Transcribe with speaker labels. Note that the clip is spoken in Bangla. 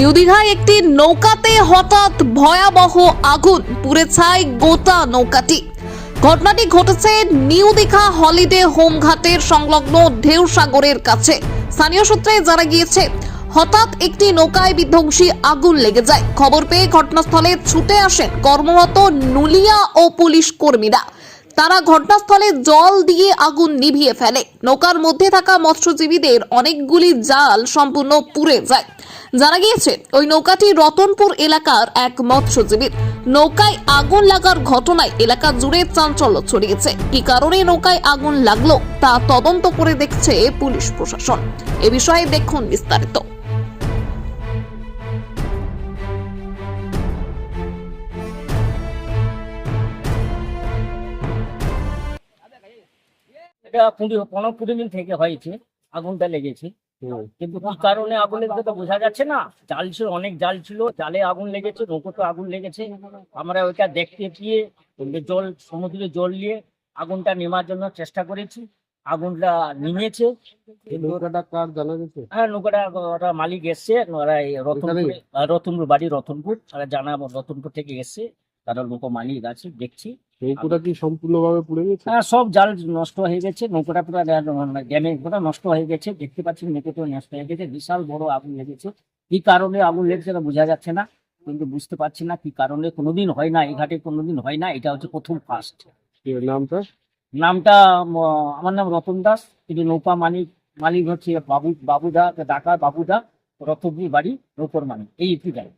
Speaker 1: নিউ দীঘায় একটি নৌকাতে হঠাৎ ভয়াবহ আগুন, পুড়ে ছাই গোটা নৌকাটি। ঘটনাটি ঘটেছে নিউ দীঘা হলিডে হোম ঘাটের সংলগ্ন ঢেউ সাগরের কাছে। স্থানীয় সূত্রে জানা গিয়েছে, হঠাৎ একটি নৌকায় বিধ্বংসী আগুন লেগে যায়। খবর পেয়ে ঘটনাস্থলে ছুটে আসেন কর্মরত নুলিয়া ও পুলিশ কর্মীরা। তারা ঘটনাস্থলে জল দিয়ে আগুন নিভিয়ে ফেলে। নৌকার মধ্যে থাকা মৎস্যজীবীদের অনেকগুলি জাল সম্পূর্ণ পুড়ে যায়। জানা গিয়েছে, ওই নৌকাটি রতনপুর এলাকার এক মৎস্যজীবীর। নৌকায় আগুন লাগার ঘটনায় এলাকা জুড়ে চাঞ্চল্য ছড়িয়েছে। কি কারণে নৌকায় আগুন লাগলো তা তদন্ত করে দেখছে পুলিশ প্রশাসন। এ বিষয়ে দেখুন বিস্তারিত।
Speaker 2: এটা 15-20 দিন থেকে হয়েছে, আগুনটা লেগেছে। কিন্তু কি কারণে আগুন লেগেছে তো বোঝা যাচ্ছে না। জাল ছিল, অনেক জাল ছিল, জালে আগুন লেগেছে, নৌকোতে আগুন লেগেছে। আমরা ওইটা দেখতে গিয়ে জল, সমুদ্রে জল নিয়ে আগুনটা নেমার জন্য চেষ্টা করেছি। আগুনটা নিমেছে।
Speaker 3: নৌকাটা কার জানা গেছে?
Speaker 2: হ্যাঁ, নৌকাটা ওরা মালিক এসছে, ওরা এই রতনপুর বাড়ি, রতনপুর তারা জানা, রতনপুর থেকে এসছে, তারা নৌকা মালিক আছে। দেখছি
Speaker 3: নৌকাটা কি সম্পূর্ণভাবে পুড়ে গেছে?
Speaker 2: হ্যাঁ, সব জাল নষ্ট হয়ে গেছে, নৌকাটা পুরো ড্যামেজ, পুরো নষ্ট হয়ে গেছে। দেখতে পাচ্ছি নৌকাটা নষ্ট হয়ে গেছে, বিশাল বড় আগুন লেগেছে। কি কারণে আগুন লেগেছে তা বোঝা যাচ্ছে না, কিন্তু বুঝতে পারছি না কি কারণে। কোনোদিন হয় না, এই ঘাটে কোনোদিন হয় না, এটা হচ্ছে প্রথম ফার্স্ট।
Speaker 3: নামটা?
Speaker 2: নামটা আমার নাম রতন দাস, কিন্তু নৌকা মালিক হচ্ছে বাবুদা, ডাকা বাবুদা, রতনপুর বাড়ি, নৌকর মালিক, এই একটি গাড়ি।